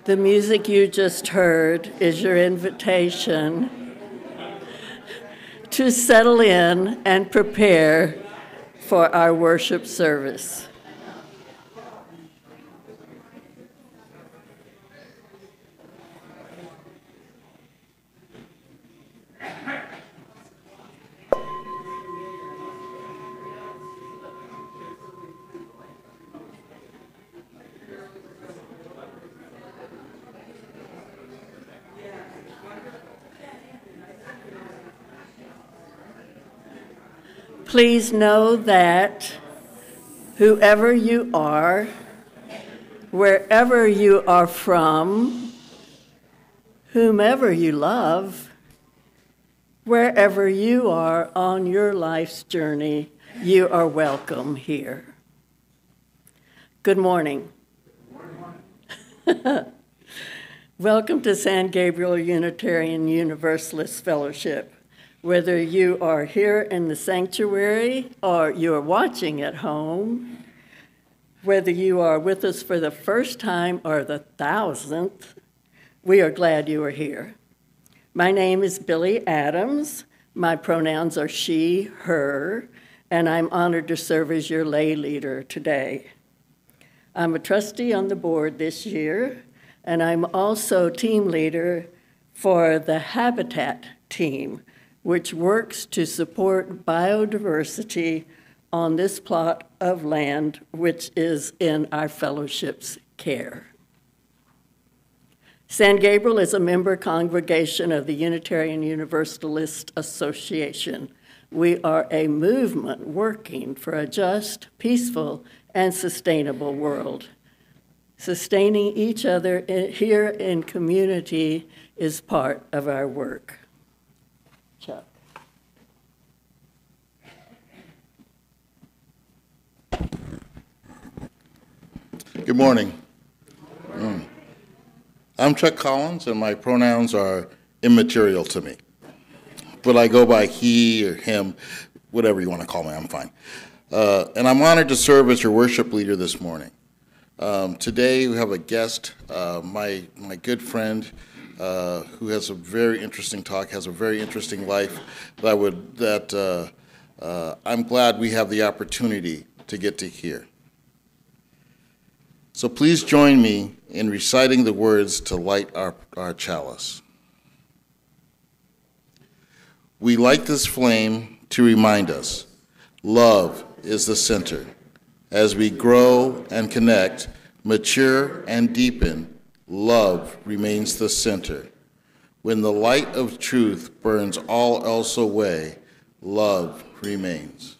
The music you just heard is your invitation to settle in and prepare for our worship service. Please know that whoever you are, wherever you are from, whomever you love, wherever you are on your life's journey, you are welcome here. Good morning. Welcome to San Gabriel Unitarian Universalist Fellowship. Whether you are here in the sanctuary or you are watching at home, whether you are with us for the first time or the 1,000th, we are glad you are here. My name is Billy Adams. My pronouns are she, her, and I'm honored to serve as your lay leader today. I'm a trustee on the board this year, and I'm also team leader for the Habitat team, which works to support biodiversity on this plot of land which is in our fellowship's care. San Gabriel is a member congregation of the Unitarian Universalist Association. We are a movement working for a just, peaceful, and sustainable world. Sustaining each other here in community is part of our work. Chuck. Good morning. I'm Chuck Collins, and my pronouns are immaterial to me. But I go by he or him, whatever you want to call me, I'm fine. And I'm honored to serve as your worship leader this morning. Today we have a guest, my good friend, who has a very interesting talk, has a very interesting life that I'm glad we have the opportunity to get to hear. So please join me in reciting the words to light our chalice. We light this flame to remind us love is the center. As we grow and connect, mature and deepen, love remains the center. When the light of truth burns all else away, love remains.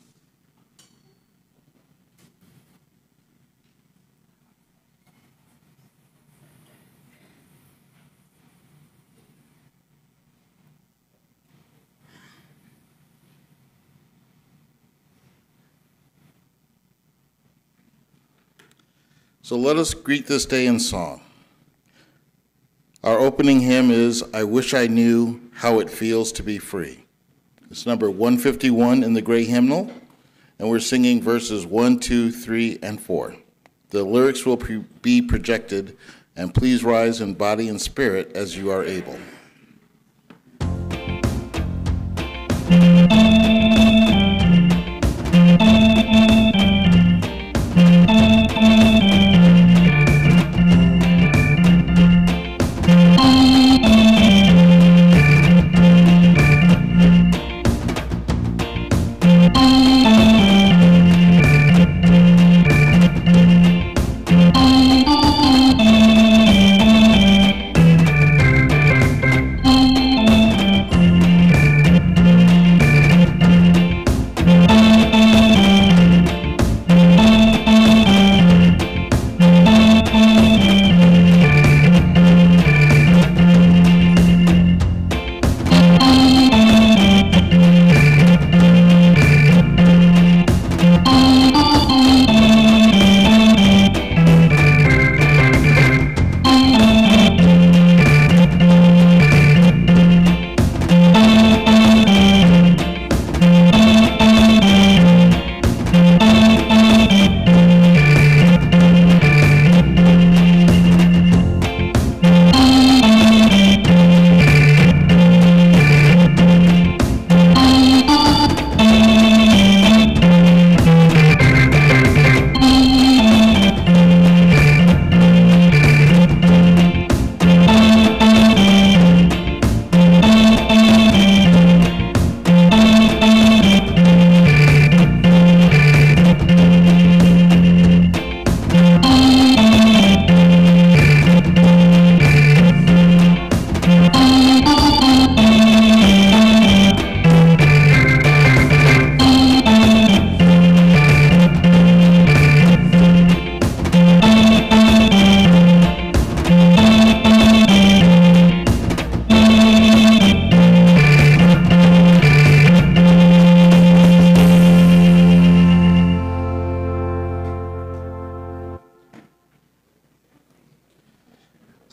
So let us greet this day in song. Our opening hymn is, I Wish I Knew How It Feels to Be Free. It's number 151 in the gray hymnal, and we're singing verses 1, 2, 3, and 4. The lyrics will be projected, and please rise in body and spirit as you are able.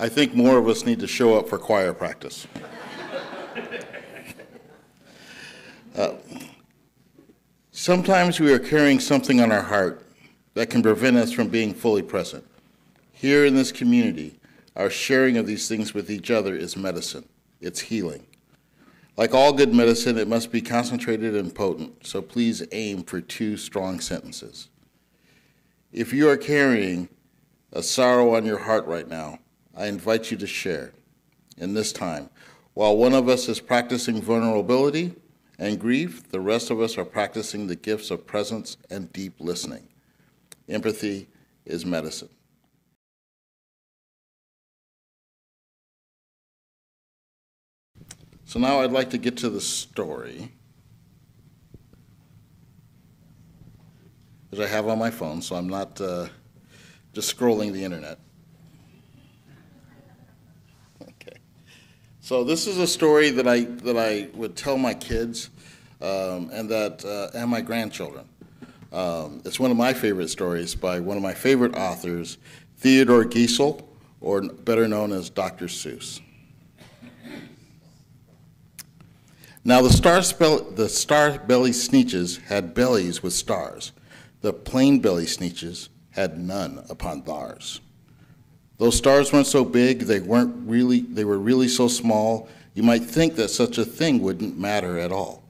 I think more of us need to show up for choir practice. Sometimes we are carrying something on our heart that can prevent us from being fully present. Here in this community, our sharing of these things with each other is medicine. It's healing. Like all good medicine, it must be concentrated and potent, so please aim for 2 strong sentences. If you are carrying a sorrow on your heart right now, I invite you to share. In this time, while one of us is practicing vulnerability and grief, the rest of us are practicing the gifts of presence and deep listening. Empathy is medicine. So now I'd like to get to the story, which I have on my phone, so I'm not just scrolling the internet. Okay. So this is a story that I would tell my kids and my grandchildren. It's one of my favorite stories by one of my favorite authors, Theodore Geisel, or better known as Dr. Seuss. Now the star-belly sneetches had bellies with stars. The plain-belly sneetches had none upon theirs. Those stars weren't so big, they were really so small, you might think that such a thing wouldn't matter at all.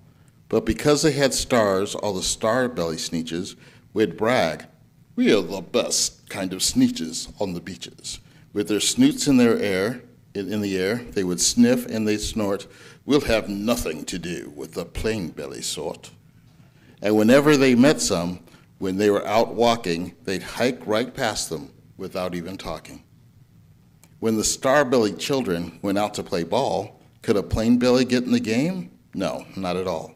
But because they had stars, all the star-belly sneetches would brag, "We are the best kind of sneetches on the beaches." With their snoots in the air, they would sniff and they'd snort, "We'll have nothing to do with the plain-belly sort." And whenever they met some, when they were out walking, they'd hike right past them without even talking. When the star-bellied children went out to play ball, could a plain belly get in the game? No, not at all.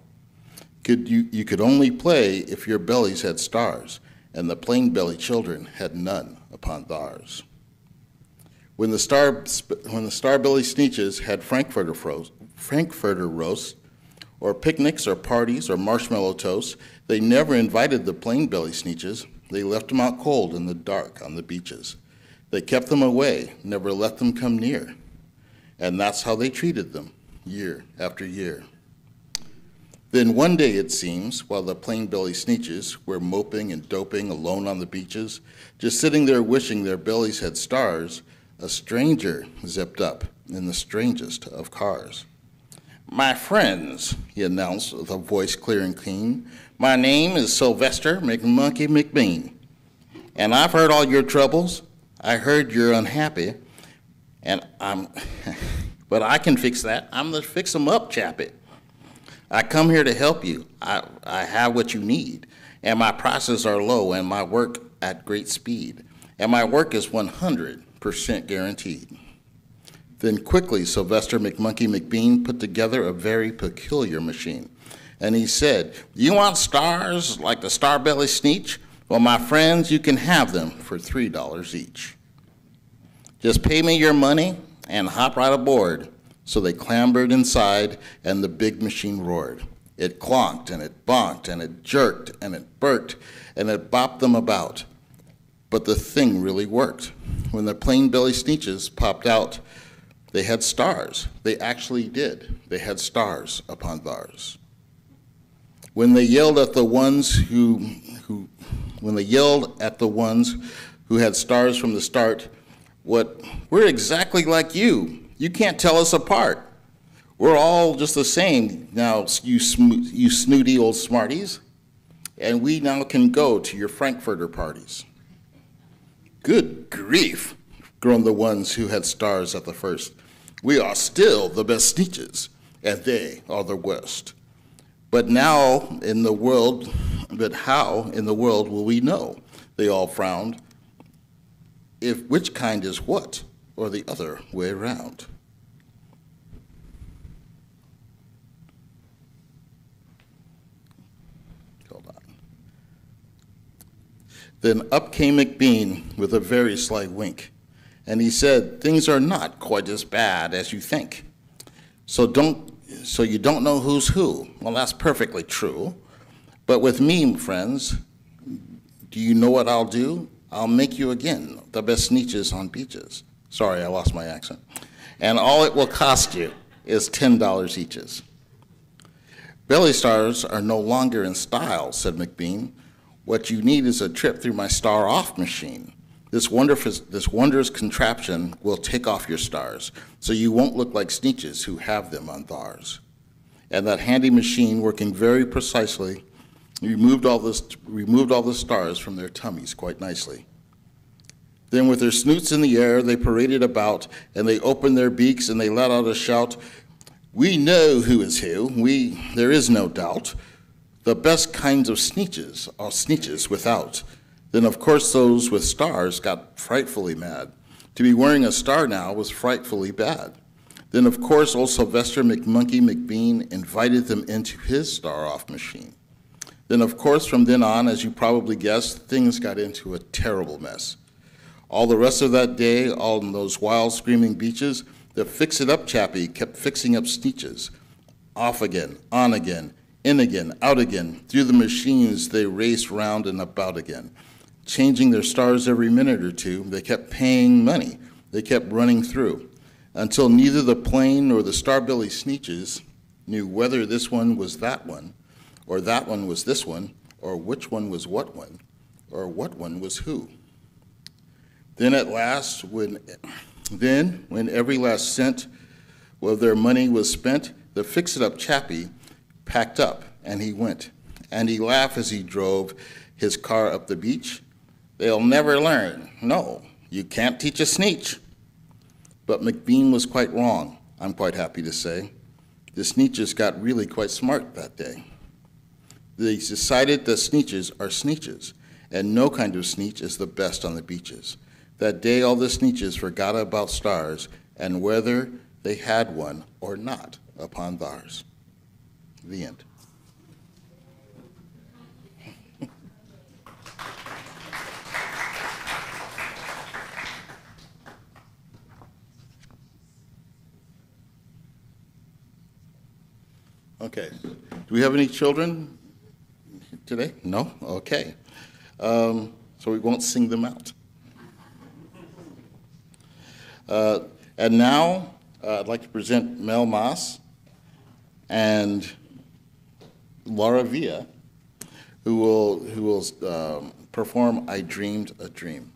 You could only play if your bellies had stars, and the plain-bellied children had none upon theirs. When the star-belly sneetches had Frankfurter roast, or picnics or parties or marshmallow toast, they never invited the plain-belly sneetches. They left them out cold in the dark on the beaches. They kept them away, never let them come near. And that's how they treated them, year after year. Then one day, it seems, while the plain-belly sneetches were moping and doping alone on the beaches, just sitting there wishing their bellies had stars, a stranger zipped up in the strangest of cars. "My friends," he announced with a voice clear and clean, "my name is Sylvester McMonkey McBean, and I've heard all your troubles. I heard you're unhappy, but I can fix that. I'm the fix-em-up chappy. I come here to help you. I have what you need, and my prices are low, and my work at great speed, and my work is 100% guaranteed." Then quickly, Sylvester McMonkey McBean put together a very peculiar machine. And he said, "You want stars like the star-belly sneetch? Well, my friends, you can have them for $3 each. Just pay me your money and hop right aboard." So they clambered inside, and the big machine roared. It clonked, and it bonked, and it jerked, and it burked, and it bopped them about. But the thing really worked. When the plain-belly sneetches popped out, they had stars. They actually did. They had stars upon theirs. When they yelled at the ones who had stars from the start, "We're exactly like you. You can't tell us apart. We're all just the same now, you snooty old smarties, and we now can go to your Frankfurter parties." "Good grief," groaned the ones who had stars at the first. "We are still the best sneetches, and they are the worst. But how in the world will we know?" They all frowned. Which kind is what, or the other way around? Hold on. Then up came McBean with a very sly wink, and he said, "Things are not quite as bad as you think. So you don't know who's who? Well, that's perfectly true. But with me, friends, do you know what I'll do? I'll make you again the best sneetches on beaches. Sorry, I lost my accent. And all it will cost you is $10 each. Belly stars are no longer in style, said McBean. What you need is a trip through my star-off machine. This wondrous contraption will take off your stars, so you won't look like sneetches who have them on thars. And that handy machine, working very precisely, removed all the stars from their tummies quite nicely. Then with their snoots in the air, they paraded about, and they opened their beaks, and they let out a shout, "We know who is who, there is no doubt. The best kinds of sneetches are sneetches without." Then of course those with stars got frightfully mad. To be wearing a star now was frightfully bad. Then of course old Sylvester McMonkey McBean invited them into his star-off machine. Then of course from then on, as you probably guessed, things got into a terrible mess. All the rest of that day, on those wild screaming beaches, the fix-it-up chappie kept fixing up sneetches. Off again, on again, in again, out again. Through the machines they raced round and about again. Changing their stars every minute or two, they kept paying money. They kept running through, until neither the plane nor the starbelly sneetches knew whether this one was that one, or that one was this one, or which one was what one, or what one was who. Then at last, when every last cent of their money was spent, the fix-it-up chappie packed up, and he went. And he laughed as he drove his car up the beach. "They'll never learn. No, you can't teach a sneetch." But McBean was quite wrong, I'm quite happy to say. The sneetches got really quite smart that day. They decided that sneetches are sneetches, and no kind of sneetch is the best on the beaches. That day all the sneetches forgot about stars and whether they had one or not upon theirs. The end. Okay. Do we have any children today? No? Okay. So we won't sing them out. And now I'd like to present Mel Maas and Laura Villa, who will perform "I Dreamed a Dream."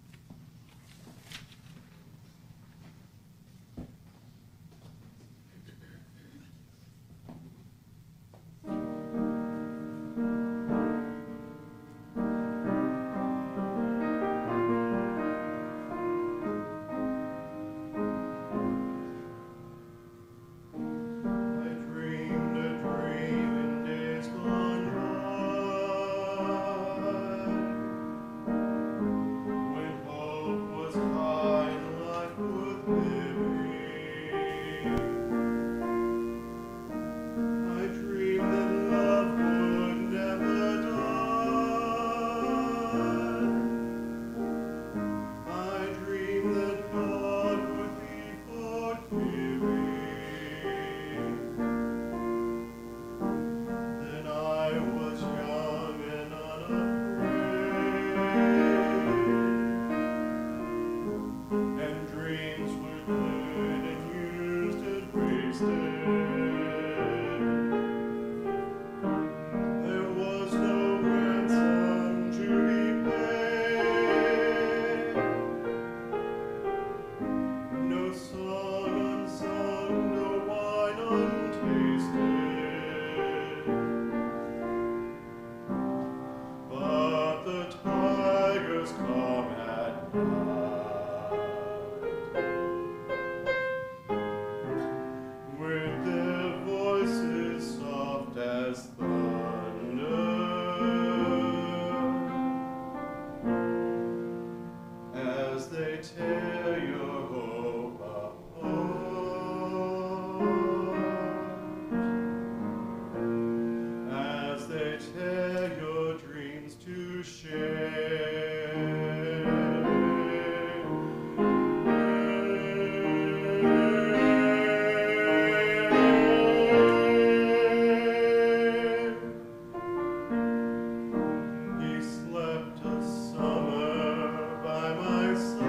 Slept a summer by my side.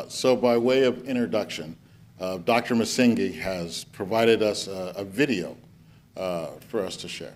So by way of introduction, Dr. Msengi has provided us a video for us to share.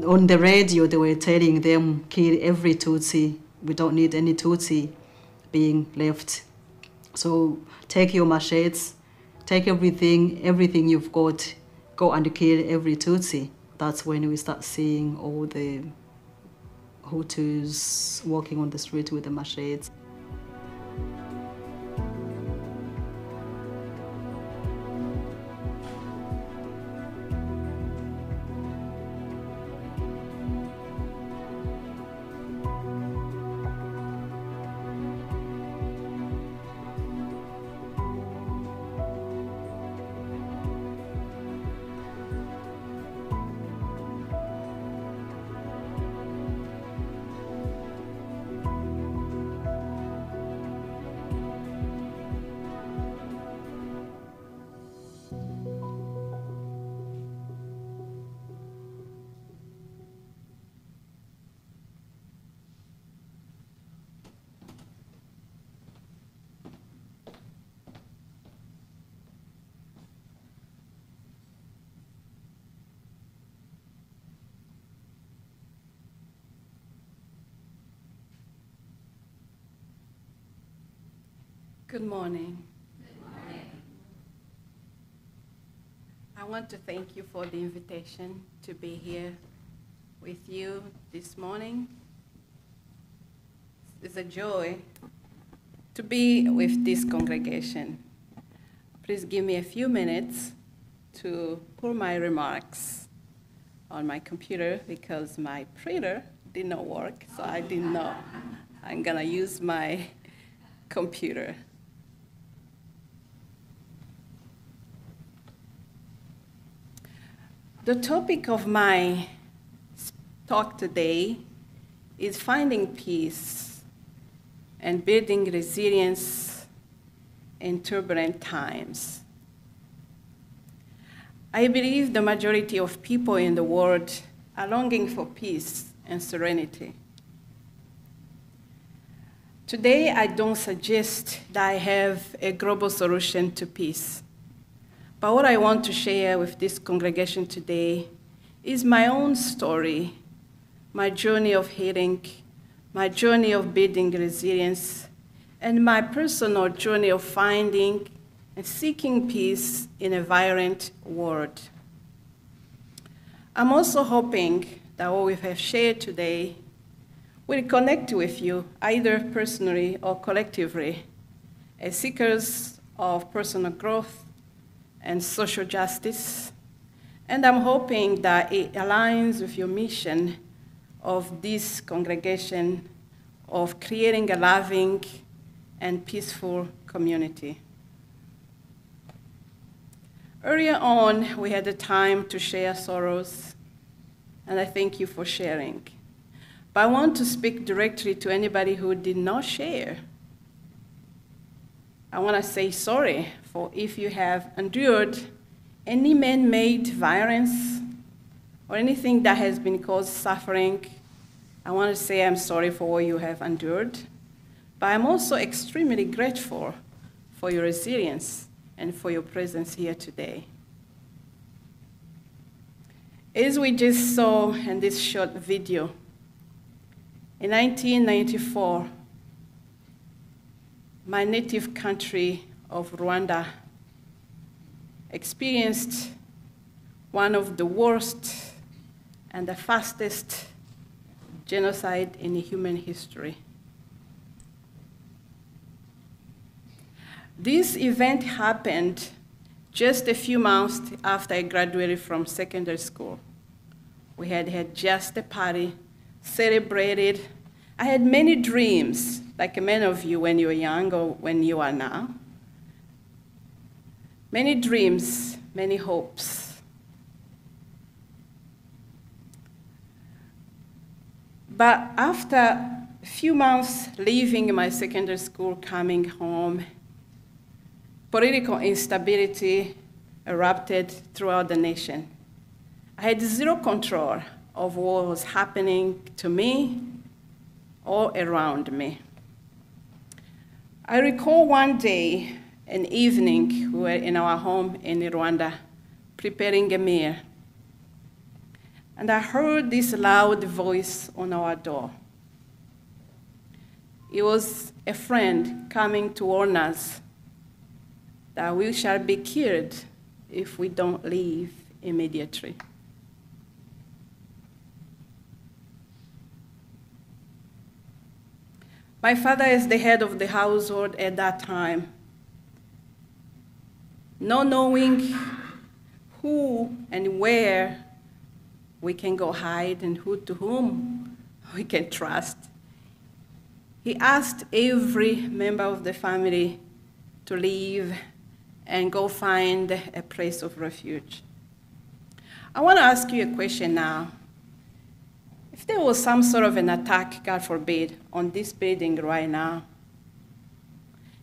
On the radio, they were telling them, kill every Tutsi. We don't need any Tutsi being left. So take your machetes, take everything you've got, go and kill every Tutsi. That's when we start seeing all the Hutus walking on the street with the machetes. Good morning. Good morning. I want to thank you for the invitation to be here with you this morning. It's a joy to be with this congregation. Please give me a few minutes to put my remarks on my computer because my printer did not work, so I didn't know. I'm gonna use my computer. The topic of my talk today is finding peace and building resilience in turbulent times. I believe the majority of people in the world are longing for peace and serenity. Today, I don't suggest that I have a global solution to peace. But what I want to share with this congregation today is my own story, my journey of healing, my journey of building resilience, and my personal journey of finding and seeking peace in a violent world. I'm also hoping that what we have shared today will connect with you, either personally or collectively, as seekers of personal growth and social justice, and I'm hoping that it aligns with your mission of this congregation of creating a loving and peaceful community. Earlier on, we had the time to share sorrows, and I thank you for sharing. But I want to speak directly to anybody who did not share. I want to say sorry for if you have endured any man-made violence or anything that has been caused suffering. I want to say I'm sorry for what you have endured, but I'm also extremely grateful for your resilience and for your presence here today. As we just saw in this short video, in 1994, my native country of Rwanda experienced one of the worst and the fastest genocide in human history. This event happened just a few months after I graduated from secondary school. We had just a party, celebrated. I had many dreams, like many of you when you were young or when you are now. Many dreams, many hopes. But after a few months leaving my secondary school, coming home, political instability erupted throughout the nation. I had zero control of what was happening to me or around me. I recall one day, an evening, we were in our home in Rwanda, preparing a meal. And I heard this loud voice on our door. It was a friend coming to warn us that we shall be killed if we don't leave immediately. My father is the head of the household at that time. Not knowing who and where we can go hide and who to whom we can trust, he asked every member of the family to leave and go find a place of refuge. I want to ask you a question now. If there was some sort of an attack, God forbid, on this building right now,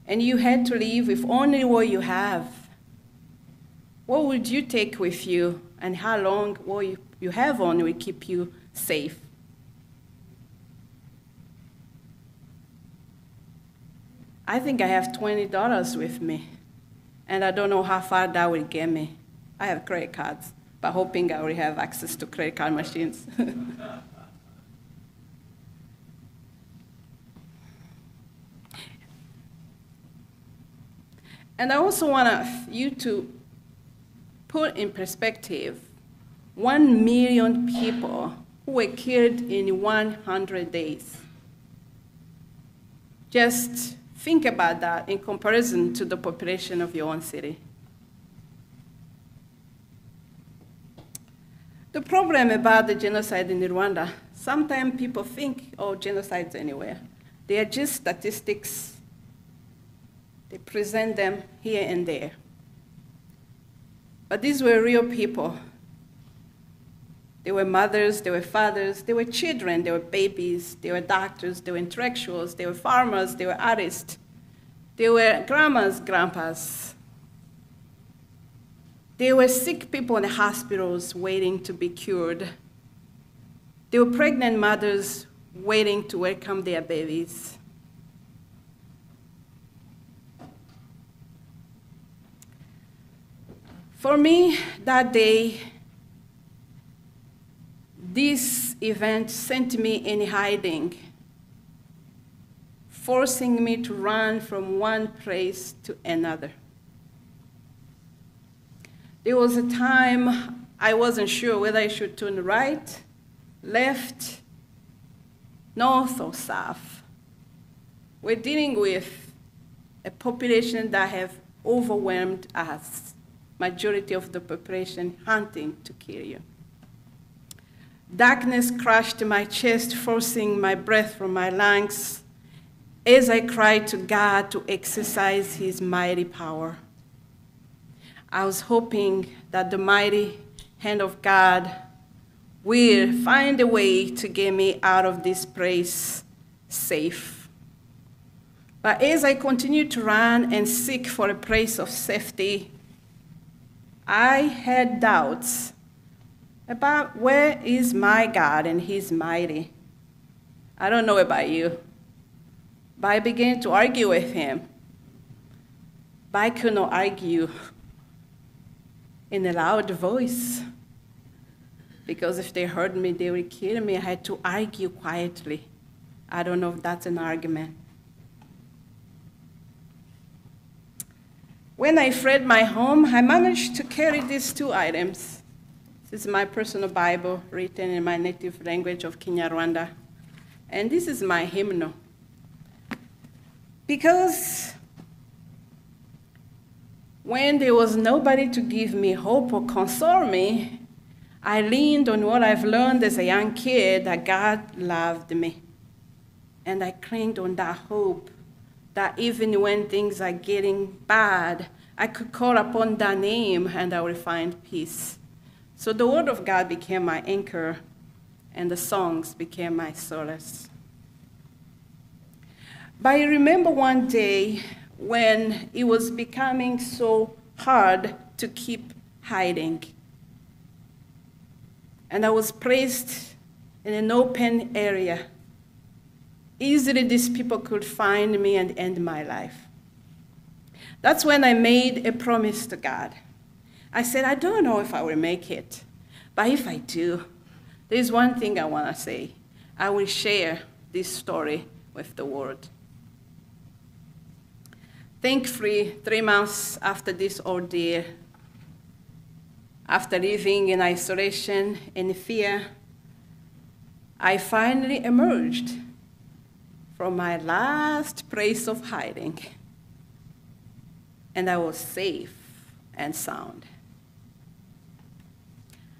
and you had to leave with only what you have, what would you take with you, and how long what you have on will keep you safe? I think I have $20 with me, and I don't know how far that will get me. I have credit cards, but hoping I will have access to credit card machines. And I also want you to put in perspective 1 million people who were killed in 100 days. Just think about that in comparison to the population of your own city. The problem about the genocide in Rwanda, sometimes people think, oh, genocide's anywhere. They are just statistics. They present them here and there. But these were real people. They were mothers, they were fathers, they were children, they were babies, they were doctors, they were intellectuals, they were farmers, they were artists, they were grandmas, grandpas. They were sick people in the hospitals waiting to be cured. They were pregnant mothers waiting to welcome their babies. For me, that day, this event sent me in hiding, forcing me to run from one place to another. There was a time I wasn't sure whether I should turn right, left, north, or south. We're dealing with a population that have overwhelmed us. Majority of the population hunting to kill you. Darkness crushed my chest, forcing my breath from my lungs as I cried to God to exercise his mighty power. I was hoping that the mighty hand of God will find a way to get me out of this place safe. But as I continued to run and seek for a place of safety, I had doubts about where is my God and he's mighty. I don't know about you, but I began to argue with him. But I could not argue in a loud voice, because if they heard me, they would kill me. I had to argue quietly. I don't know if that's an argument. When I fled my home, I managed to carry these 2 items. This is my personal Bible written in my native language of Kinyarwanda. And this is my hymnal. Because When there was nobody to give me hope or console me, I leaned on what I've learned as a young kid, that God loved me. And I clinged on that hope that even when things are getting bad, I could call upon that name and I will find peace. So the Word of God became my anchor, and the songs became my solace. But I remember one day when it was becoming so hard to keep hiding. And I was placed in an open area. Easily these people could find me and end my life. That's when I made a promise to God. I said, I don't know if I will make it, but if I do, there's one thing I want to say. I will share this story with the world. Thankfully, 3 months after this ordeal, after living in isolation and fear, I finally emerged from my last place of hiding, and I was safe and sound.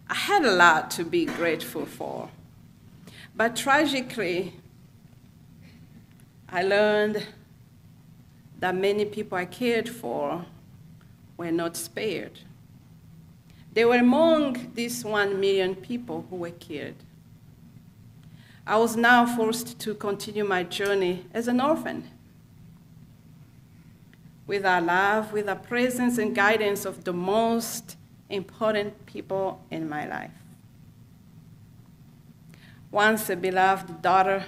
I had a lot to be grateful for, but tragically, I learned that many people I cared for were not spared. They were among these 1 million people who were killed. I was now forced to continue my journey as an orphan, with our love, with the presence and guidance of the most important people in my life. Once a beloved daughter,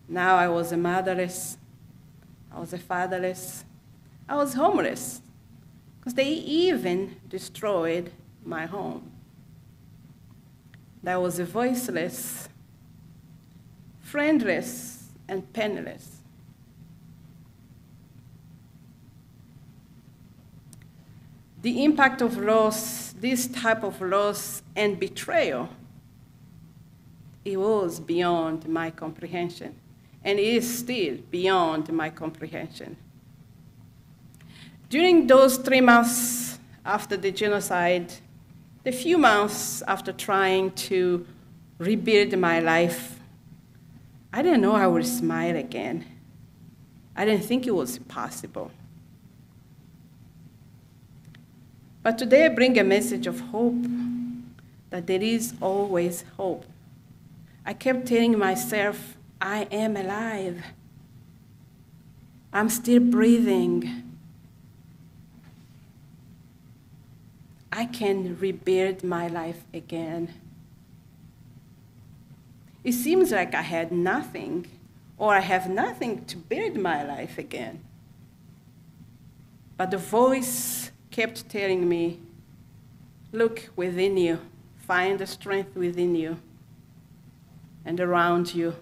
now I was a motherless, I was a fatherless, I was homeless, because they even destroyed my home. I was a voiceless, friendless, and penniless. The impact of loss, this type of loss and betrayal, it was beyond my comprehension, and it is still beyond my comprehension. During those 3 months after the genocide, the few months after trying to rebuild my life, I didn't know I would smile again. I didn't think it was possible. But today I bring a message of hope, that there is always hope. I kept telling myself, I am alive. I'm still breathing. I can rebuild my life again. It seems like I had nothing, or I have nothing to build my life again. But the voice kept telling me, look within you, find the strength within you and around you.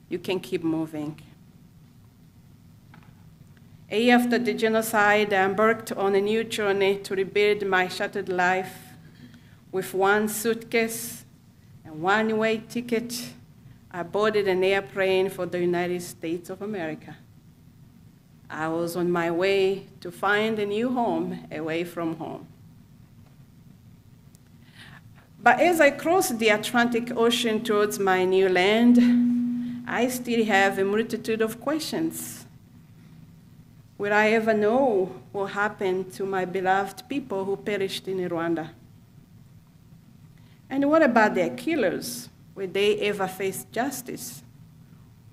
You can keep moving. A year after the genocide, I embarked on a new journey to rebuild my shattered life. With one suitcase and one-way ticket, I boarded an airplane for the United States of America. I was on my way to find a new home away from home. But as I crossed the Atlantic Ocean towards my new land, I still have a multitude of questions. Will I ever know what happened to my beloved people who perished in Rwanda? And what about their killers? Will they ever face justice?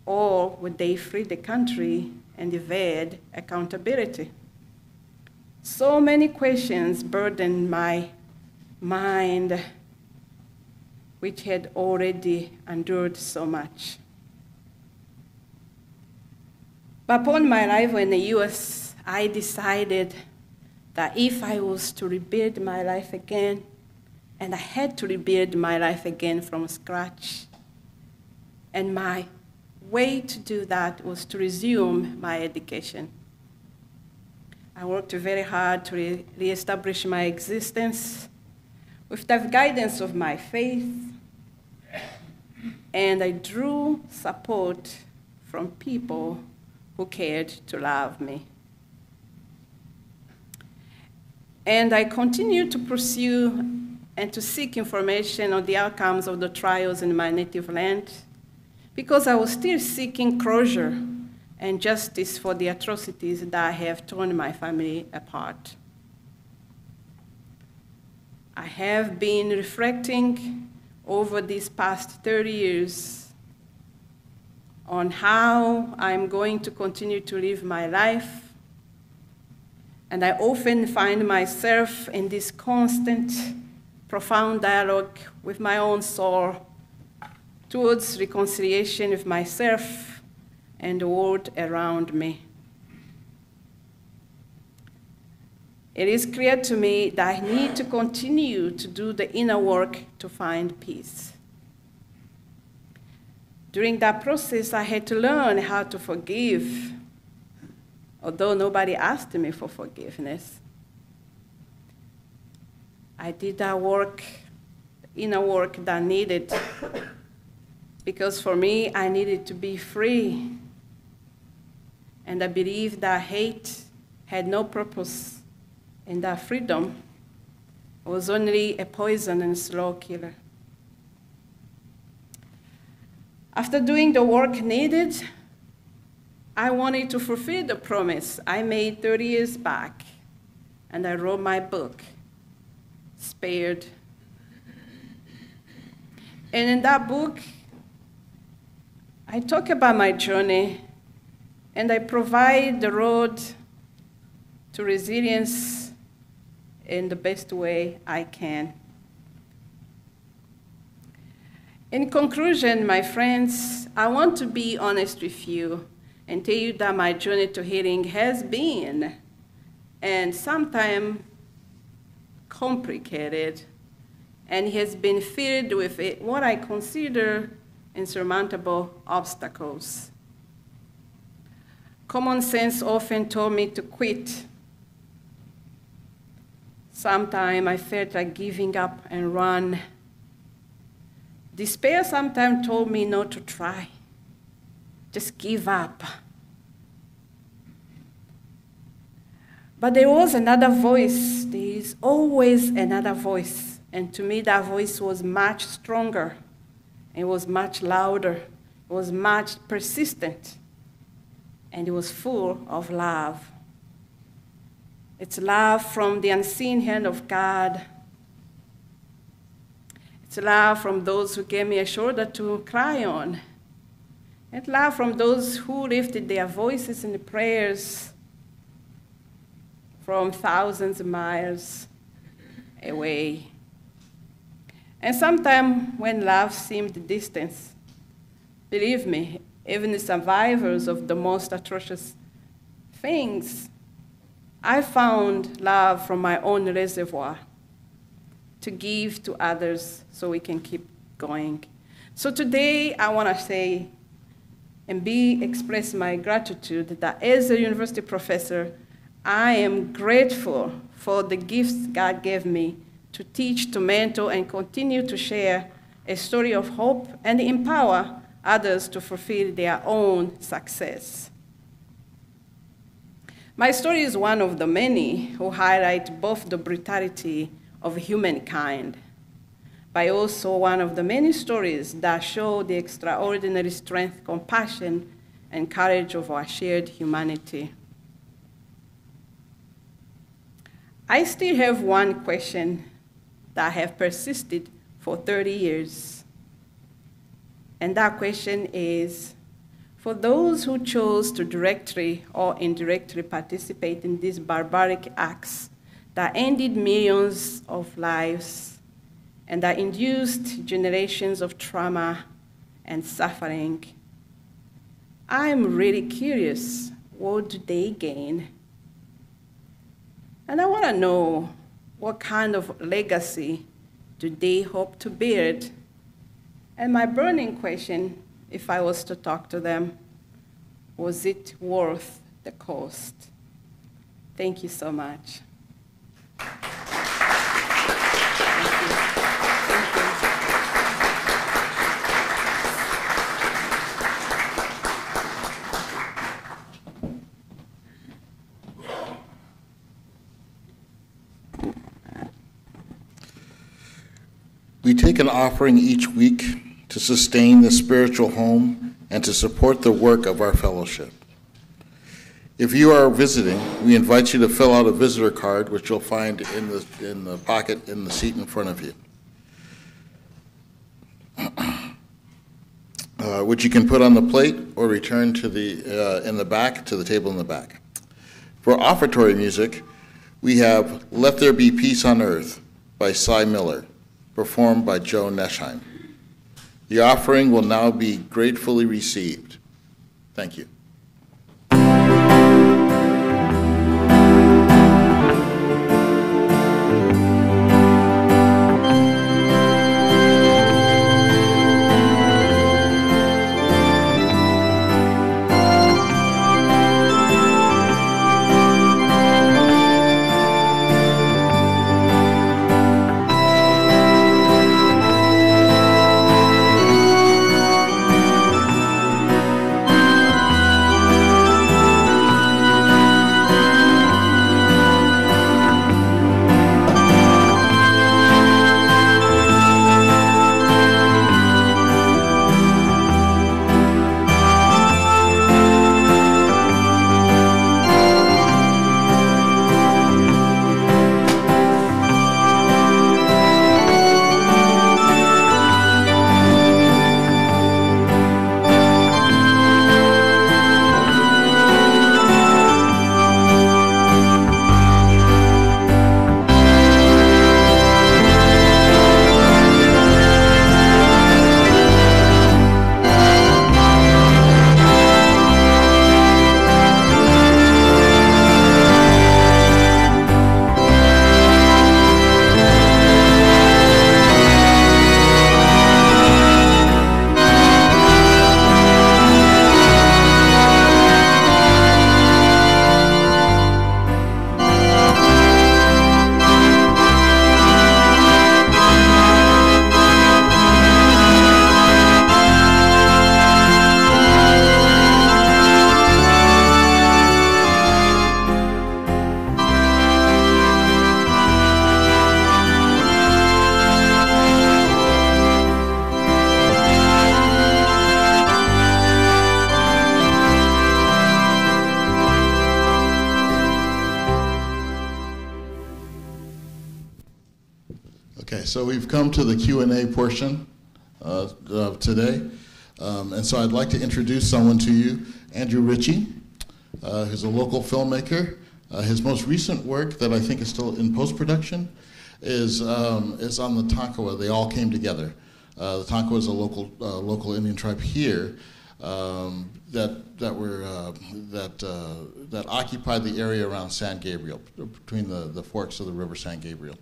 Or would they flee the country and evade accountability? So many questions burdened my mind, which had already endured so much. But upon my arrival in the US, I decided that if I was to rebuild my life again, and I had to rebuild my life again from scratch, and my way to do that was to resume my education. I worked very hard to reestablish my existence with the guidance of my faith, and I drew support from people who cared to love me. And I continue to pursue and to seek information on the outcomes of the trials in my native land, because I was still seeking closure and justice for the atrocities that have torn my family apart. I have been reflecting over these past 30 years on how I'm going to continue to live my life, and I often find myself in this constant, profound dialogue with my own soul towards reconciliation with myself and the world around me. It is clear to me that I need to continue to do the inner work to find peace. During that process, I had to learn how to forgive, although nobody asked me for forgiveness. I did that work, inner work that needed, because for me, I needed to be free. And I believe that hate had no purpose, and that freedom was only a poison and slow killer. After doing the work needed, I wanted to fulfill the promise I made 30 years back, and I wrote my book, Spared. And in that book, I talk about my journey, and I provide the road to resilience in the best way I can. In conclusion, my friends, I want to be honest with you and tell you that my journey to healing has been, and sometimes complicated, and has been filled with what I consider insurmountable obstacles. Common sense often told me to quit. Sometimes I felt like giving up and run. Despair sometimes told me not to try. Just give up. But there was another voice. There is always another voice. And to me, that voice was much stronger. It was much louder. It was much persistent. And it was full of love. It's love from the unseen hand of God. It's love from those who gave me a shoulder to cry on. It's love from those who lifted their voices in the prayers from thousands of miles away. And sometimes when love seemed distant, believe me, even the survivors of the most atrocious things, I found love from my own reservoir to give to others so we can keep going. So today I want to say and express my gratitude that as a university professor, I am grateful for the gifts God gave me to teach, to mentor, and continue to share a story of hope and empower others to fulfill their own success. My story is one of the many who highlight both the brutality of humankind, but also one of the many stories that show the extraordinary strength, compassion, and courage of our shared humanity. I still have one question that have persisted for 30 years. And that question is, for those who chose to directly or indirectly participate in these barbaric acts that ended millions of lives and that induced generations of trauma and suffering, I'm really curious, what do they gain? And I want to know, what kind of legacy do they hope to build? And my burning question, if I was to talk to them, was it worth the cost? Thank you so much. We take an offering each week to sustain the spiritual home and to support the work of our fellowship. If you are visiting, we invite you to fill out a visitor card, which you'll find in the pocket in the seat in front of you, which you can put on the plate or return to the table in the back. For offertory music, we have "Let There Be Peace on Earth" by Cy Miller, performed by Joe Neschheim. The offering will now be gratefully received. Thank you. So we've come to the Q&A portion of today. And so I'd like to introduce someone to you, Andrew Ritchie, who's a local filmmaker. His most recent work that I think is still in post-production is on the Tonkawa. They all came together. The Tonkawa is a local Indian tribe here that occupied the area around San Gabriel, between the forks of the river San Gabriel.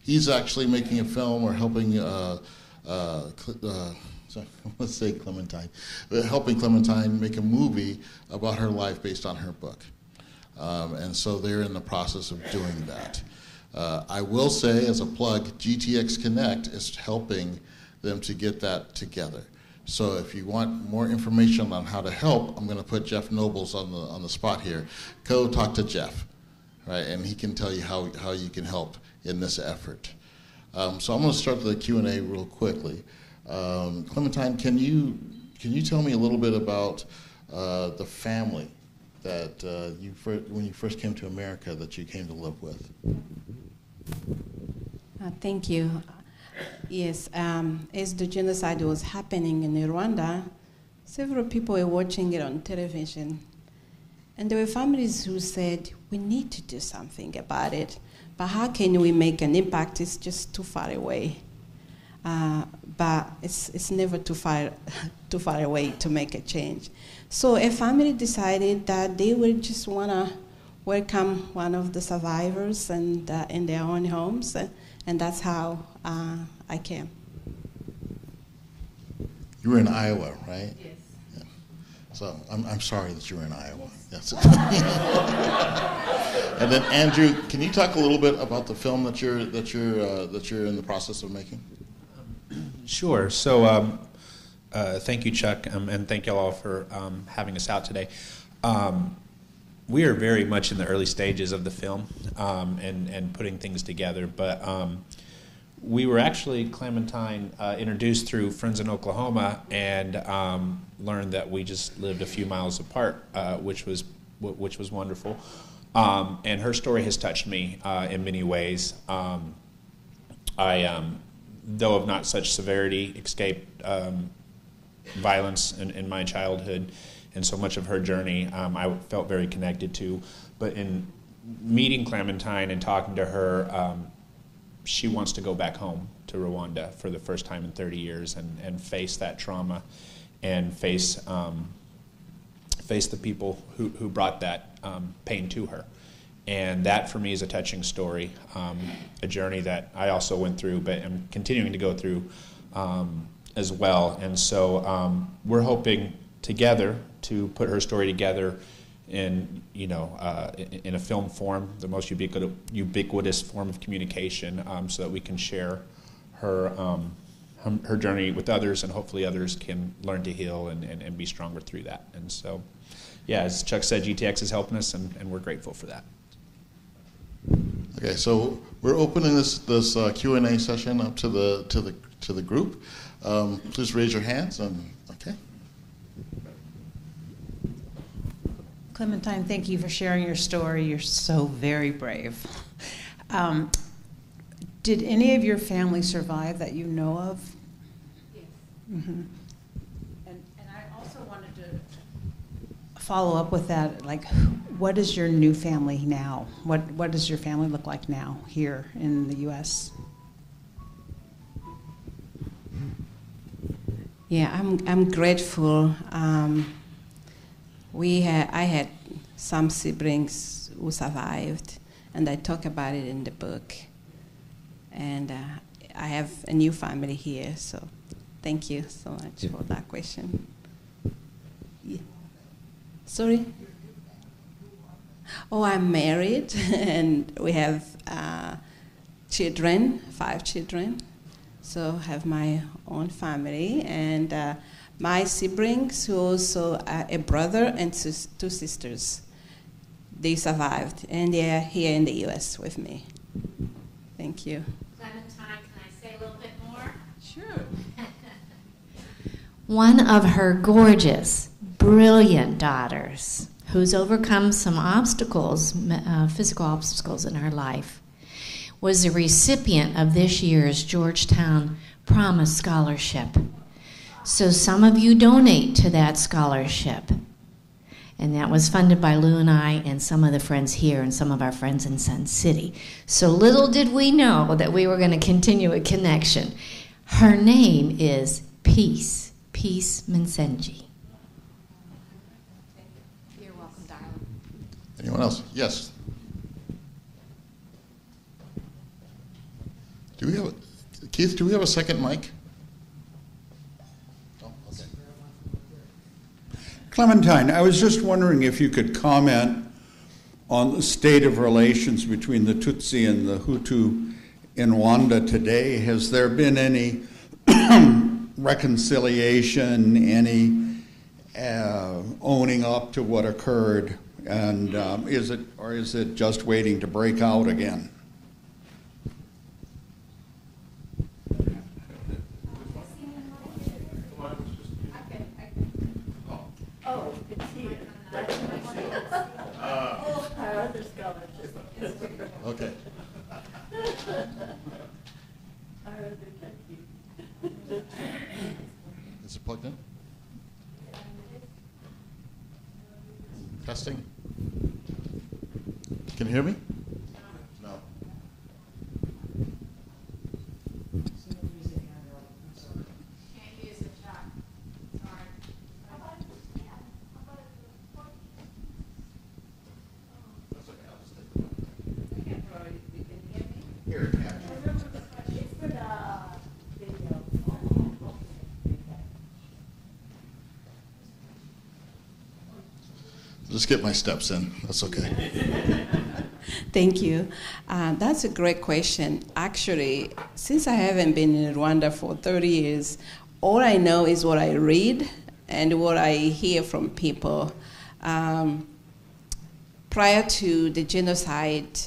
He's actually making a film or helping, let's say Clementine, helping Clementine make a movie about her life based on her book. And so they're in the process of doing that. I will say, as a plug, GTX Connect is helping them to get that together. So if you want more information on how to help, I'm going to put Jeff Nobles on the spot here. Go talk to Jeff, right? And he can tell you how you can help in this effort. So I'm going to start the Q&A real quickly. Clementine, can you tell me a little bit about the family that when you first came to America that you came to live with? Thank you. Yes, as the genocide was happening in Rwanda, several people were watching it on television. And there were families who said, we need to do something about it, but how can we make an impact? It's just too far away. But it's never too far away to make a change. So a family decided that they would just want to welcome one of the survivors and in their own homes, and that's how I came. You were in Iowa, right? Yes. Yeah. So I'm sorry that you were in Iowa. Yes. And then Andrew, can you talk a little bit about the film that you're in the process of making? Sure. So thank you, Chuck, and thank you all for having us out today. We are very much in the early stages of the film and putting things together, but we were actually, Clementine, introduced through friends in Oklahoma, and learned that we just lived a few miles apart, which was wonderful. And her story has touched me in many ways. I, though of not such severity, escaped violence in my childhood, and so much of her journey I felt very connected to. But in meeting Clementine and talking to her, she wants to go back home to Rwanda for the first time in 30 years and face that trauma and face the people who brought that pain to her. And that, for me, is a touching story, a journey that I also went through, but am continuing to go through as well. And so we're hoping together to put her story together in, in a film form, the most ubiquitous form of communication, so that we can share her journey with others, and hopefully others can learn to heal and be stronger through that. And so, yeah, as Chuck said, GTX is helping us, and we're grateful for that. Okay, so we're opening this Q&A session up to the group. Please raise your hands. Okay. Clementine, thank you for sharing your story. You're so very brave. Did any of your family survive that you know of? Yes. Mm-hmm. And I also wanted to follow up with that. Like, what is your new family now? What does your family look like now here in the U.S.? Yeah, I'm grateful. I had some siblings who survived, and I talk about it in the book. And I have a new family here, so thank you so much for that question. Yeah. Sorry? Oh, I'm married, and we have children, 5 children. So I have my own family, and my siblings, who also a brother and 2 sisters, they survived, and they're here in the U.S. with me. Thank you. Clementine, can I say a little bit more? Sure. One of her gorgeous, brilliant daughters, who's overcome some obstacles, physical obstacles in her life, was a recipient of this year's Georgetown Promise Scholarship. So some of you donate to that scholarship. And that was funded by Lou and I and some of the friends here and some of our friends in Sun City. So little did we know that we were going to continue a connection. Her name is Peace Msengi. You're welcome, darling. Anyone else? Yes. Keith, do we have a second mic? Oh, okay. Clementine, I was just wondering if you could comment on the state of relations between the Tutsi and the Hutu in Rwanda today. Has there been any reconciliation, any owning up to what occurred, and is it just waiting to break out again? Oh, it's here. Our other scholarship. Okay. Our other technique. Is it plugged in? Testing? Can you hear me? No. Can't use it, Chuck. Sorry. Here, yeah. Just get my steps in. That's okay. Thank you. That's a great question. Actually, since I haven't been in Rwanda for 30 years, all I know is what I read and what I hear from people. Prior to the genocide,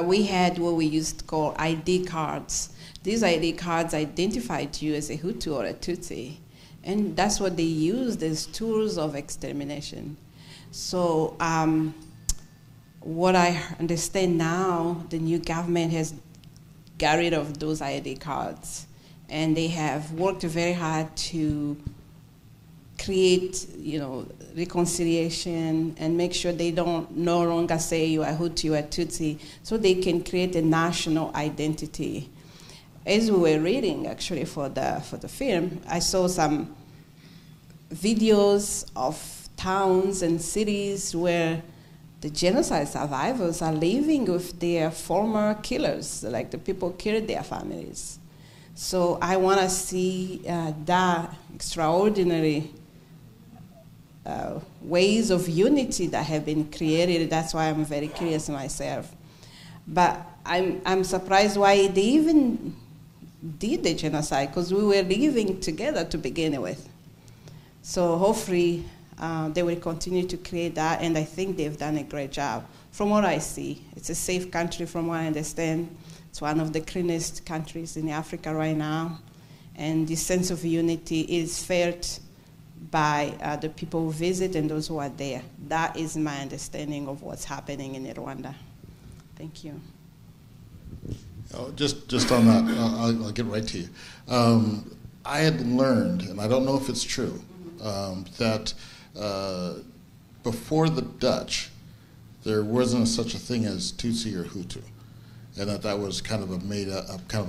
we had what we used to call ID cards. These ID cards identified you as a Hutu or a Tutsi, and that's what they used as tools of extermination. So what I understand now, the new government has got rid of those ID cards, and they have worked very hard to create, reconciliation and make sure they don't no longer say you are Hutu, you are Tutsi, so they can create a national identity. As we were reading, actually, for the film, I saw some videos of towns and cities where the genocide survivors are living with their former killers, like the people killed their families. So I want to see that extraordinary ways of unity that have been created. That's why I'm very curious myself. But I'm surprised why they even did the genocide, because we were living together to begin with. So hopefully they will continue to create that, and I think they've done a great job. From what I see, it's a safe country from what I understand. It's one of the cleanest countries in Africa right now, and this sense of unity is felt by the people who visit and those who are there. That is my understanding of what's happening in Rwanda. Thank you. Just on that, I'll get right to you. I had learned, and I don't know if it's true, that before the Dutch, there wasn't such a thing as Tutsi or Hutu, and that was kind of a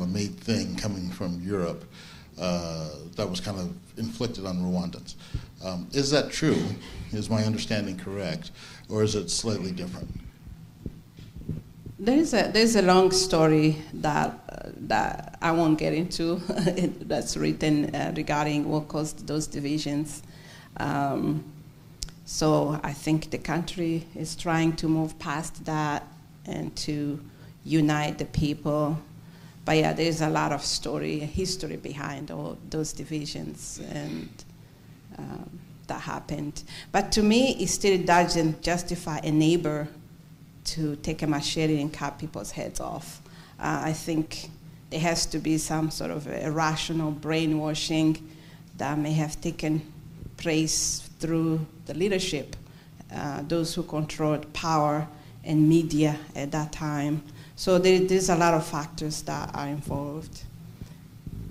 made thing coming from Europe that was kind of inflicted on Rwandans. Is that true? Is my understanding correct, or is it slightly different? There's a long story that I won't get into that's written regarding what caused those divisions. So I think the country is trying to move past that and to unite the people. But yeah, there's a lot of history behind all those divisions and that happened. But to me, it still doesn't justify a neighbor to take a machete and cut people's heads off. I think there has to be some sort of irrational brainwashing that may have taken place through the leadership, those who controlled power and media at that time. So there's a lot of factors that are involved.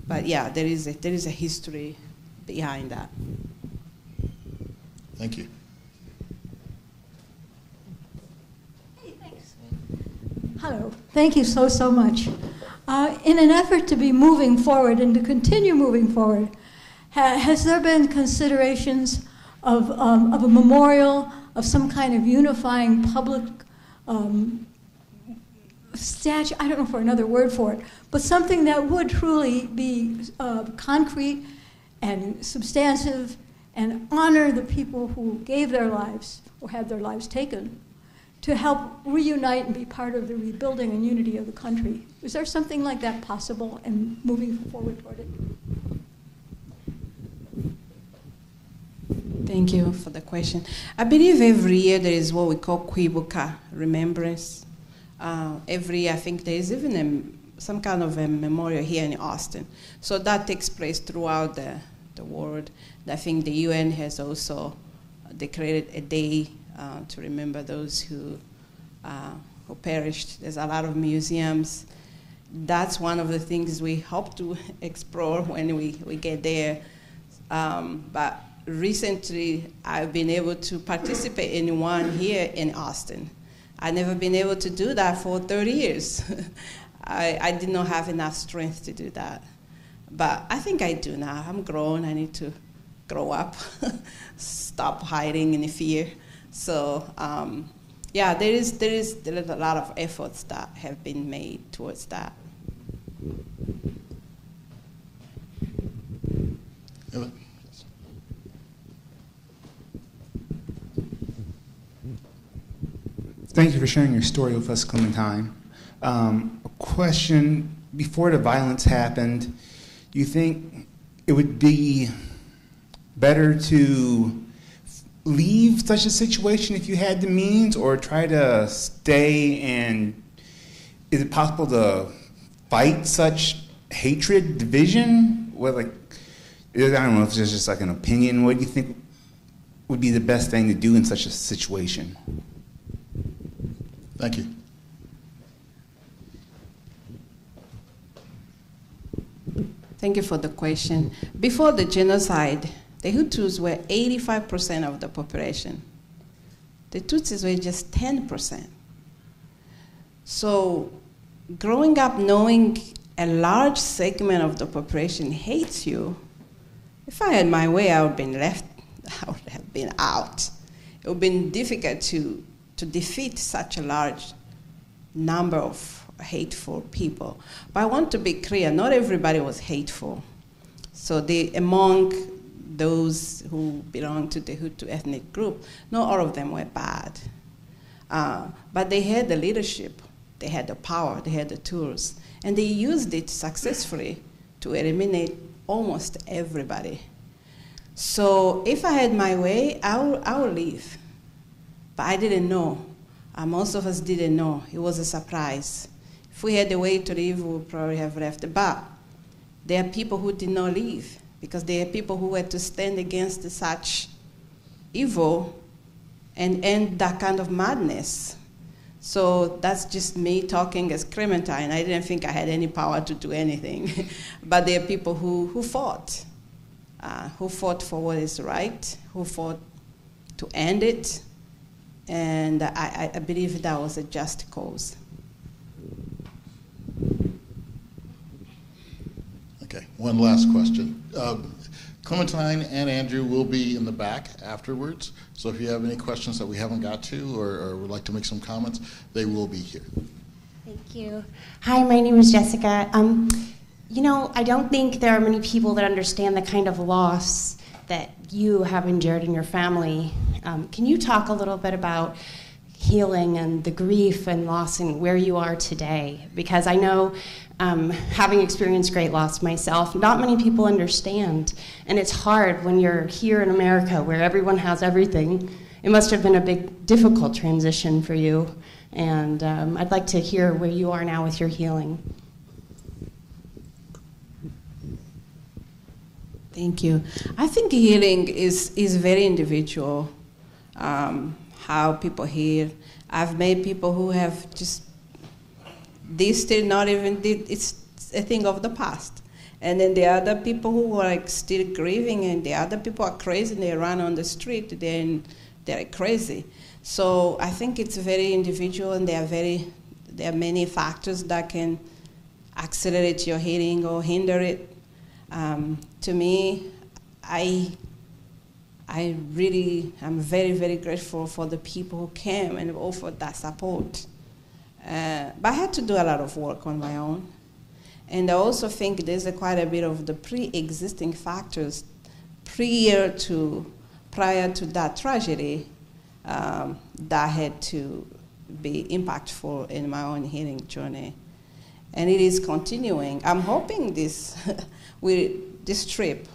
But yeah, there is a history behind that. Thank you. Hello. Thank you so much. In an effort to be moving forward and to continue moving forward, has there been considerations of a memorial, of some kind of unifying public statue? I don't know for another word for it, but something that would truly be concrete and substantive and honor the people who gave their lives or had their lives taken to help reunite and be part of the rebuilding and unity of the country. Is there something like that possible and moving forward toward it? Thank you for the question. I believe every year there is what we call Kwibuka, remembrance. Every year I think there is even some kind of a memorial here in Austin. So that takes place throughout the world. I think the UN has also declared a day to remember those who perished. There's a lot of museums. That's one of the things we hope to explore when we get there. But recently, I've been able to participate in one here in Austin. I've never been able to do that for 30 years. I did not have enough strength to do that. But I think I do now. I'm grown. I need to grow up, stop hiding in fear. So yeah, there is a lot of efforts that have been made towards that. Thank you for sharing your story with us, Clementine. A question, before the violence happened, do you think it would be better to leave such a situation if you had the means, or try to stay and is it possible to fight such hatred, division? What, like, I don't know if there's just like an opinion. What do you think would be the best thing to do in such a situation? Thank you. Thank you for the question. Before the genocide, the Hutus were 85% of the population. The Tutsis were just 10%. So growing up knowing a large segment of the population hates you, if I had my way, I would have been left, I would have been out. It would have been difficult to defeat such a large number of hateful people. But I want to be clear, not everybody was hateful. So among those who belong to the Hutu ethnic group, not all of them were bad. But they had the leadership, they had the power, they had the tools, and they used it successfully to eliminate almost everybody. So if I had my way, I would leave. But I didn't know. Most of us didn't know. It was a surprise. If we had a way to leave, we would probably have left. But there are people who did not leave because there are people who had to stand against such evil and end that kind of madness. So that's just me talking as Clementine. I didn't think I had any power to do anything. But there are people who fought for what is right, who fought to end it. And I believe that was a just cause. Okay, one last question. Clementine and Andrew will be in the back afterwards, so if you have any questions that we haven't got to or would like to make some comments, they will be here. Thank you. Hi, my name is Jessica. You know, I don't think there are many people that understand the kind of loss that you have endured in your family. Can you talk a little bit about healing and the grief and loss and where you are today? Because I know, having experienced great loss myself, not many people understand. And it's hard when you're here in America where everyone has everything. It must have been a big, difficult transition for you. And I'd like to hear where you are now with your healing. Thank you. I think healing is very individual, how people heal. I've met people who have just, they still not even, it's a thing of the past. And then the other people who are like still grieving, and the other people are crazy, and they run on the street, then they're crazy. So I think it's very individual, and there are many factors that can accelerate your healing or hinder it. To me, I'm very, very grateful for the people who came and offered that support. But I had to do a lot of work on my own. And I also think there's quite a bit of the pre-existing factors prior to that tragedy that had to be impactful in my own healing journey. And it is continuing. I'm hoping this trip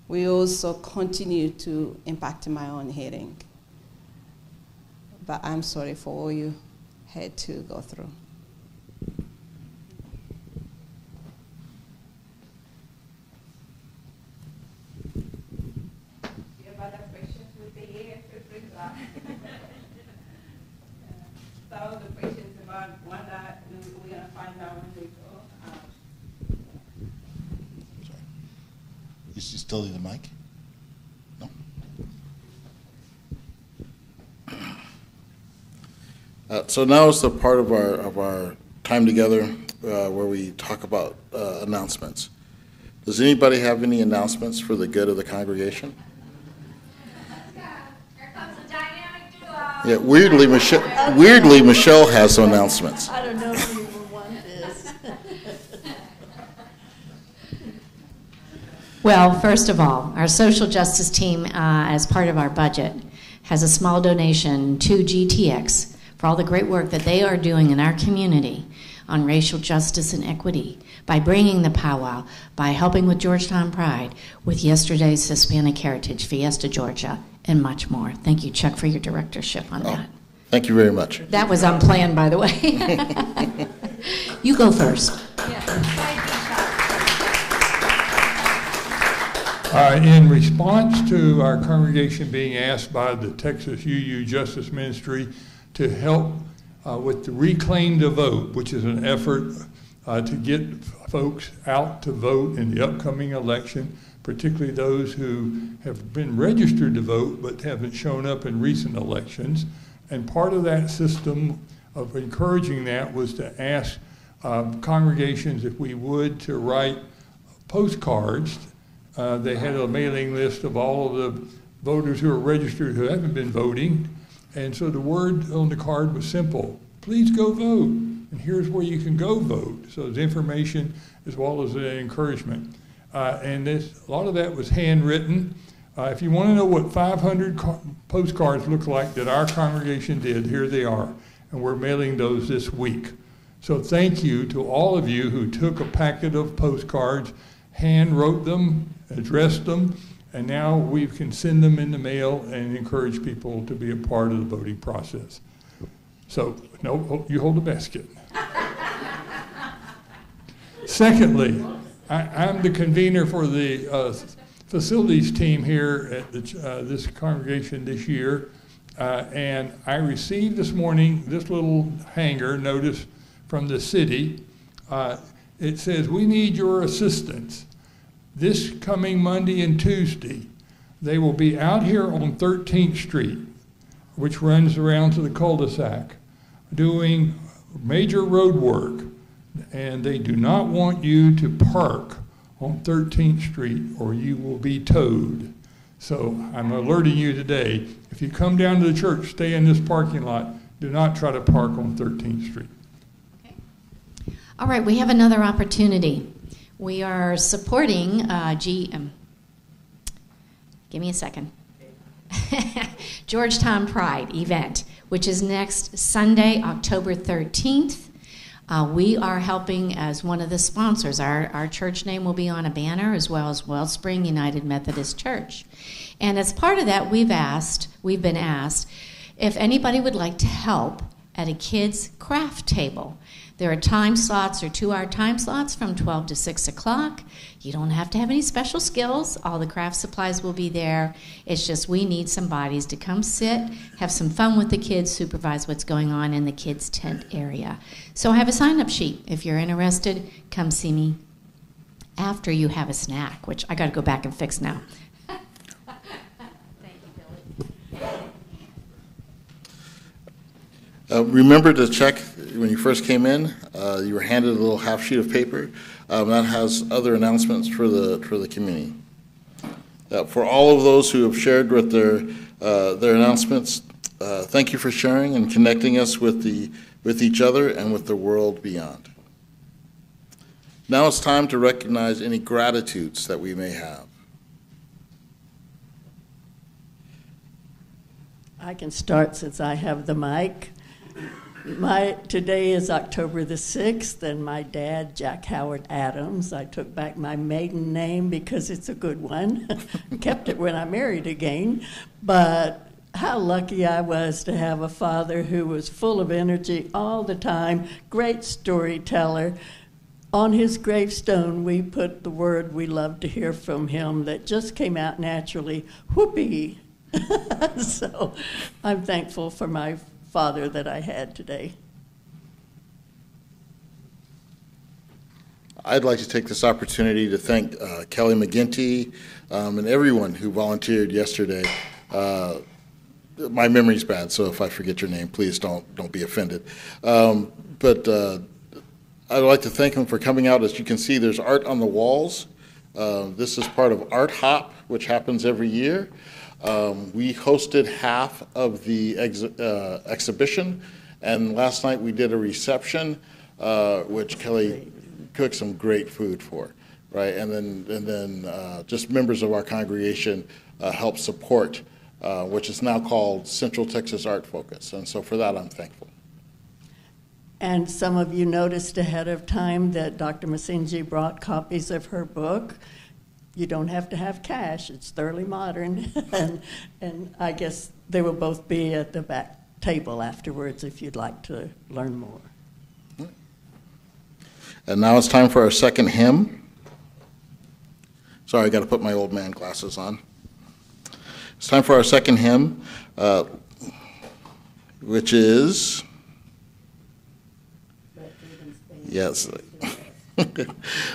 will also continue to impact my own healing. But I'm sorry for all you had to go through. If you have other questions, we'll be here to bring that. Some of the questions about Wanda, we're going to find out when we go. You still need the mic? No? So now is the part of our time together where we talk about announcements. Does anybody have any announcements for the good of the congregation? Here comes a dynamic duo. Yeah, weirdly, Michelle has some announcements. I don't know if you would want this. Well, first of all, our social justice team, as part of our budget, has a small donation to GTX for all the great work that they are doing in our community on racial justice and equity, by bringing the powwow, by helping with Georgetown Pride, with yesterday's Hispanic Heritage Fiesta, Georgia, and much more. Thank you, Chuck, for your directorship on that. Thank you very much. That was unplanned, by the way. You go first. In response to our congregation being asked by the Texas UU Justice Ministry to help with the Reclaim the Vote, which is an effort to get folks out to vote in the upcoming election, particularly those who have been registered to vote but haven't shown up in recent elections. And part of that system of encouraging that was to ask congregations if we would to write postcards. They had a mailing list of all of the voters who are registered who haven't been voting. And so the word on the card was simple: please go vote. And here's where you can go vote. So there's information as well as encouragement. And a lot of that was handwritten. If you want to know what 500 postcards look like that our congregation did, here they are. And we're mailing those this week. So thank you to all of you who took a packet of postcards, hand wrote them, addressed them, and now we can send them in the mail and encourage people to be a part of the voting process. So, no, you hold the basket. Secondly, I'm the convener for the facilities team here at this congregation this year, and I received this morning this little hanger notice from the city. It says, we need your assistance. This coming Monday and Tuesday, they will be out here on 13th Street, which runs around to the cul-de-sac, doing major road work, and they do not want you to park on 13th Street or you will be towed. So I'm alerting you today, if you come down to the church, stay in this parking lot, do not try to park on 13th Street. Okay. All right, we have another opportunity. We are supporting give me a second. Georgetown Pride event, which is next Sunday, October 13th. We are helping as one of the sponsors. Our church name will be on a banner, as well as Wellspring United Methodist Church. And as part of that, we've been asked if anybody would like to help at a kids' craft table. There are time slots, or 2-hour time slots from 12 to 6 o'clock. You don't have to have any special skills. All the craft supplies will be there. It's just we need some bodies to come sit, have some fun with the kids, supervise what's going on in the kids' tent area. So I have a sign-up sheet. If you're interested, come see me after you have a snack, which I got to go back and fix now. Remember to check when you first came in. You were handed a little half sheet of paper that has other announcements for the community. For all of those who have shared with their announcements, thank you for sharing and connecting us with each other and with the world beyond. Now it's time to recognize any gratitudes that we may have. I can start since I have the mic. Today is October the 6th, and my dad, Jack Howard Adams, I took back my maiden name because it's a good one. Kept it when I married again. But how lucky I was to have a father who was full of energy all the time, great storyteller. On his gravestone, we put the word we love to hear from him that just came out naturally, whoopee. So I'm thankful for my father that I had today. I'd like to take this opportunity to thank Kelly McGinty and everyone who volunteered yesterday. My memory's bad, so if I forget your name, please don't be offended. But I'd like to thank them for coming out. As you can see, there's art on the walls. This is part of Art Hop, which happens every year. We hosted half of the exhibition, and last night we did a reception, which Kelly cooked some great food for, right? And then just members of our congregation helped support, which is now called Central Texas Art Focus, and so for that I'm thankful. And some of you noticed ahead of time that Dr. Msengi brought copies of her book. You don't have to have cash. It's thoroughly modern. and I guess they will both be at the back table afterwards if you'd like to learn more. And now it's time for our second hymn. Sorry, I got to put my old man glasses on. It's time for our second hymn, which is, yes,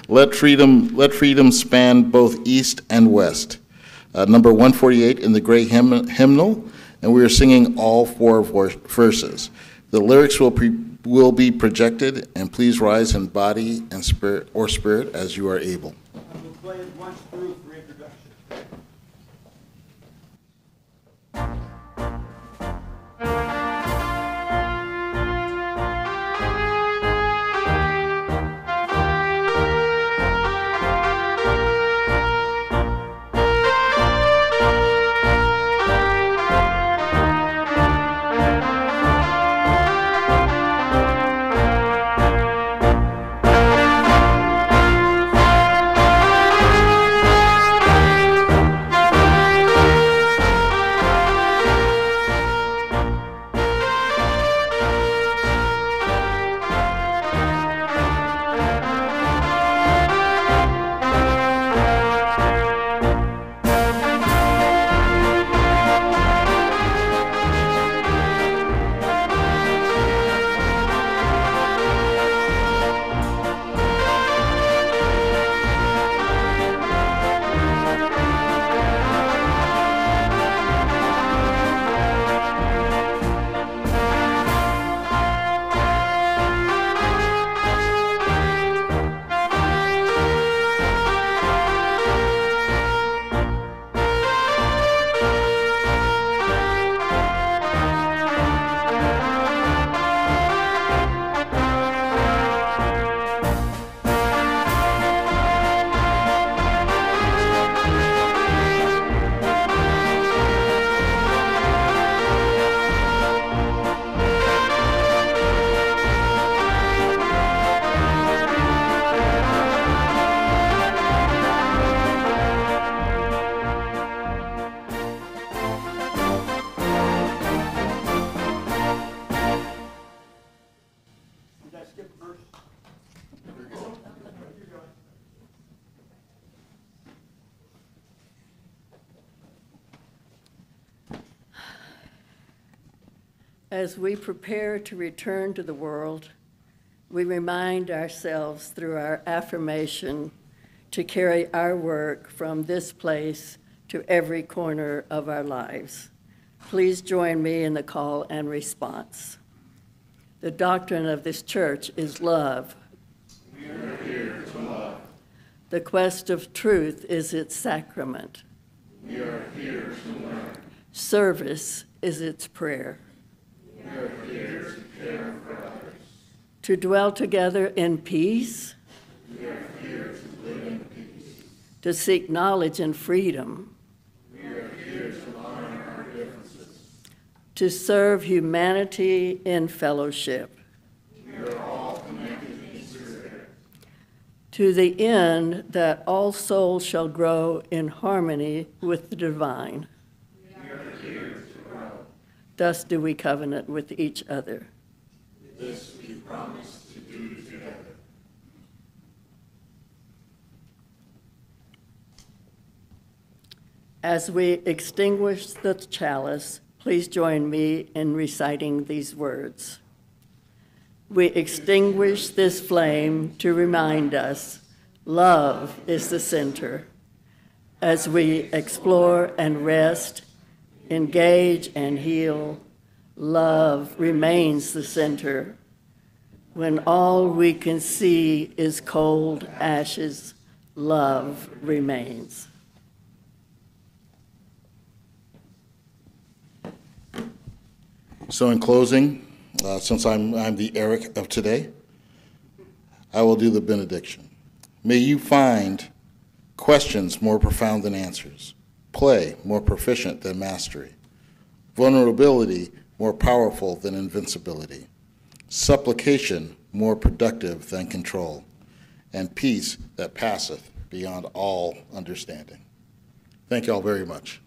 Let freedom span both east and west. Number 148 in the gray hymnal, and we are singing all 4 verses. The lyrics will be projected, and please rise in body and spirit as you are able. I will play it once through for introduction. As we prepare to return to the world, we remind ourselves through our affirmation to carry our work from this place to every corner of our lives. Please join me in the call and response. The doctrine of this church is love. We are here to love. The quest of truth is its sacrament. We are here to learn. Service is its prayer. We are here to care for others. To dwell together in peace. We are here to live in peace. To seek knowledge and freedom. We are here to honor our differences. To serve humanity in fellowship. We are all connected in spirit. To the end that all souls shall grow in harmony with the divine. We are here to grow. Thus do we covenant with each other. This we promise to do together. As we extinguish the chalice, please join me in reciting these words. We extinguish this flame to remind us love is the center. As we explore and rest, engage and heal, love remains the center. When all we can see is cold ashes, love remains. So in closing, since I'm the Eric of today, I will do the benediction. May you find questions more profound than answers, play more proficient than mastery, vulnerability more powerful than invincibility, supplication more productive than control, and peace that passeth beyond all understanding. Thank you all very much.